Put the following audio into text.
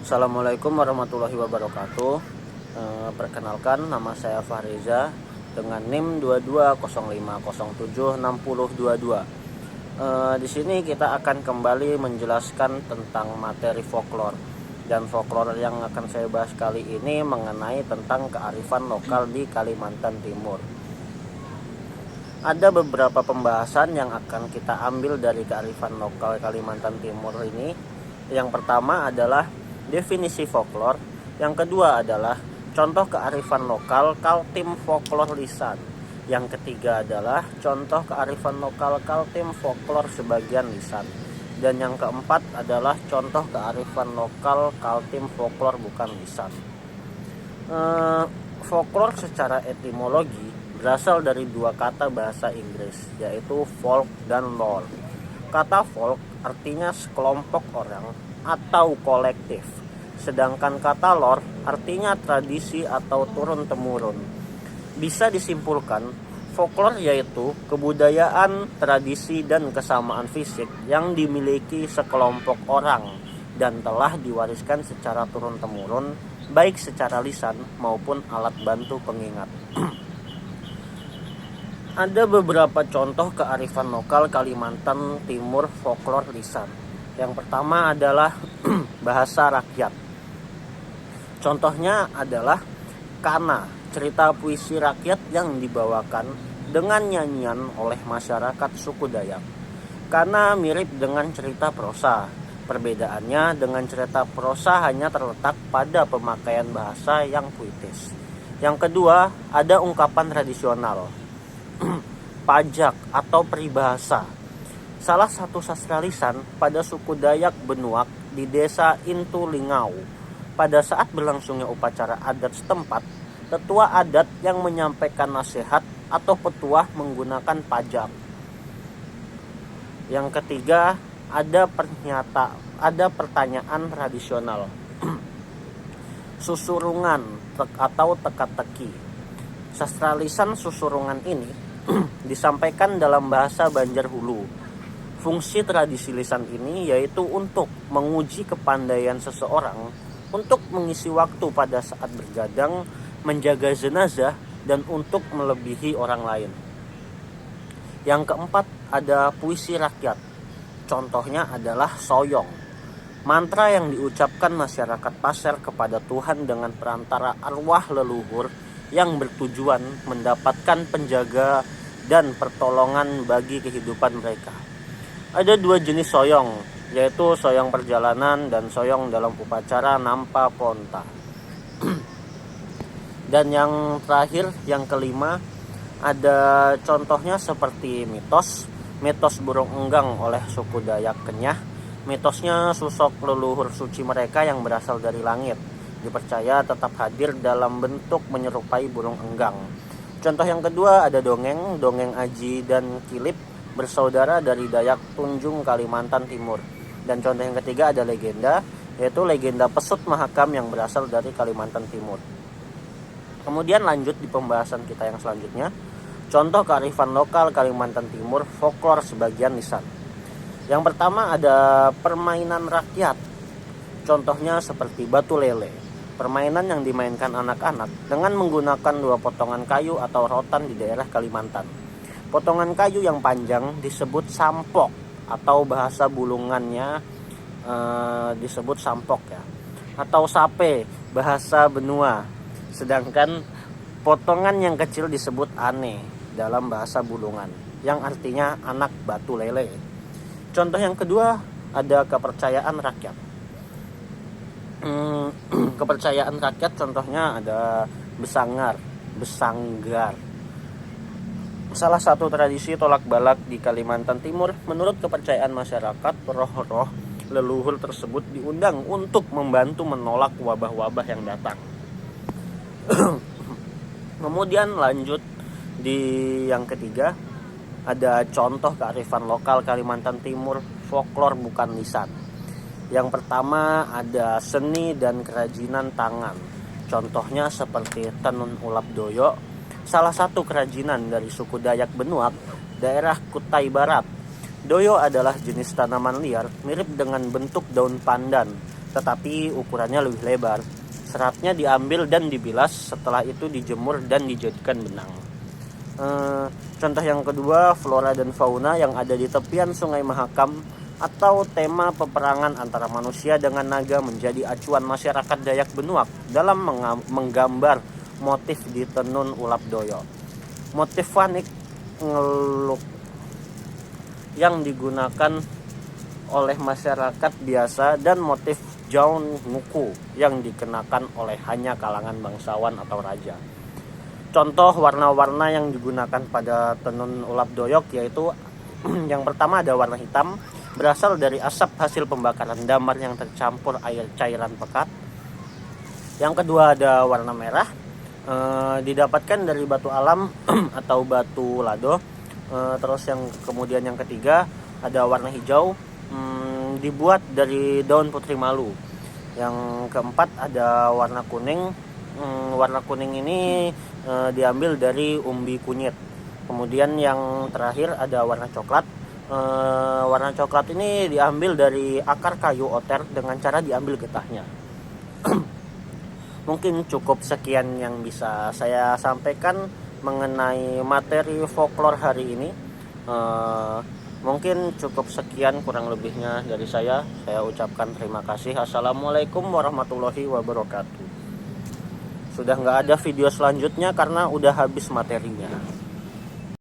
Assalamualaikum warahmatullahi wabarakatuh. Perkenalkan, nama saya Fahriza dengan NIM 2205076022. Di sini kita akan kembali menjelaskan tentang materi folklore, dan folklore yang akan saya bahas kali ini mengenai tentang kearifan lokal di Kalimantan Timur. Ada beberapa pembahasan yang akan kita ambil dari kearifan lokal Kalimantan Timur ini. Yang pertama adalah definisi folklore, yang kedua adalah contoh kearifan lokal Kaltim folklore lisan, yang ketiga adalah contoh kearifan lokal Kaltim folklore sebagian lisan, dan yang keempat adalah contoh kearifan lokal Kaltim folklore bukan lisan. Folklore secara etimologi berasal dari dua kata bahasa Inggris, yaitu folk dan lore. Kata folk artinya sekelompok orang atau kolektif, sedangkan kata lore artinya tradisi atau turun-temurun. Bisa disimpulkan, folklore yaitu kebudayaan, tradisi, dan kesamaan fisik yang dimiliki sekelompok orang dan telah diwariskan secara turun-temurun, baik secara lisan maupun alat bantu pengingat. Ada beberapa contoh kearifan lokal Kalimantan Timur folklore lisan. Yang pertama adalah bahasa rakyat. Contohnya adalah Kana, cerita puisi rakyat yang dibawakan dengan nyanyian oleh masyarakat suku Dayak. Kana mirip dengan cerita prosa. Perbedaannya dengan cerita prosa hanya terletak pada pemakaian bahasa yang puitis. Yang kedua, ada ungkapan tradisional. Pajak atau peribahasa. Salah satu sastra lisan pada suku Dayak Benuak di desa Intu Lingau. Pada saat berlangsungnya upacara adat setempat, tetua adat yang menyampaikan nasihat atau petuah menggunakan pajak. Yang ketiga, ada pertanyaan tradisional. Susurungan atau teka-teki. Sastra lisan susurungan ini disampaikan dalam bahasa Banjar Hulu. Fungsi tradisi lisan ini yaitu untuk menguji kepandaian seseorang untuk mengisi waktu pada saat bergadang, menjaga jenazah, dan untuk melebihi orang lain. Yang keempat, ada puisi rakyat. Contohnya adalah soyong, mantra yang diucapkan masyarakat Pasir kepada Tuhan dengan perantara arwah leluhur yang bertujuan mendapatkan penjaga dan pertolongan bagi kehidupan mereka. Ada dua jenis soyong, yaitu soyong perjalanan dan soyong dalam upacara Nampa Ponta. Dan yang terakhir, yang kelima, ada contohnya seperti mitos burung enggang oleh suku Dayak Kenyah. Mitosnya sosok leluhur suci mereka yang berasal dari langit dipercaya tetap hadir dalam bentuk menyerupai burung enggang. Contoh yang kedua ada dongeng Aji dan Kilip, bersaudara dari Dayak Tunjung Kalimantan Timur. Dan contoh yang ketiga ada legenda, yaitu legenda Pesut Mahakam yang berasal dari Kalimantan Timur. Kemudian lanjut di pembahasan kita yang selanjutnya, contoh kearifan lokal Kalimantan Timur folklore sebagian lisan. Yang pertama ada permainan rakyat. Contohnya seperti batu lele. Permainan yang dimainkan anak-anak dengan menggunakan dua potongan kayu atau rotan di daerah Kalimantan. Potongan kayu yang panjang disebut sampok atau bahasa bulungannya disebut sampok ya. Atau sape bahasa Benua. Sedangkan potongan yang kecil disebut ane dalam bahasa bulungan, yang artinya anak batu lele. Contoh yang kedua ada kepercayaan rakyat. Kepercayaan rakyat contohnya ada besanggar. Salah satu tradisi tolak balak di Kalimantan Timur. Menurut kepercayaan masyarakat, roh-roh leluhur tersebut diundang untuk membantu menolak wabah-wabah yang datang. Kemudian lanjut di yang ketiga, ada contoh kearifan lokal Kalimantan Timur folklore bukan lisan. Yang pertama ada seni dan kerajinan tangan. Contohnya seperti tenun ulap doyo, salah satu kerajinan dari suku Dayak Benuak, daerah Kutai Barat. Doyo adalah jenis tanaman liar mirip dengan bentuk daun pandan tetapi ukurannya lebih lebar. Seratnya diambil dan dibilas, setelah itu dijemur dan dijadikan benang. Contoh yang kedua, flora dan fauna yang ada di tepian Sungai Mahakam atau tema peperangan antara manusia dengan naga menjadi acuan masyarakat Dayak Benuak dalam menggambar motif di tenun ulap doyo. Motif vanik ngeluk yang digunakan oleh masyarakat biasa dan motif jaun muku yang dikenakan oleh hanya kalangan bangsawan atau raja. Contoh warna-warna yang digunakan pada tenun ulap doyok yaitu yang pertama ada warna hitam, berasal dari asap hasil pembakaran damar yang tercampur air cairan pekat. Yang kedua ada warna merah, didapatkan dari batu alam atau batu lado. Terus kemudian yang ketiga ada warna hijau, dibuat dari daun putri malu. Yang keempat ada warna kuning. Warna kuning ini diambil dari umbi kunyit. Kemudian yang terakhir ada warna coklat. Warna coklat ini diambil dari akar kayu oter dengan cara diambil getahnya. Mungkin cukup sekian yang bisa saya sampaikan mengenai materi folklore hari ini. Mungkin cukup sekian kurang lebihnya dari saya. Saya ucapkan terima kasih. Assalamualaikum warahmatullahi wabarakatuh. Sudah nggak ada video selanjutnya karena udah habis materinya.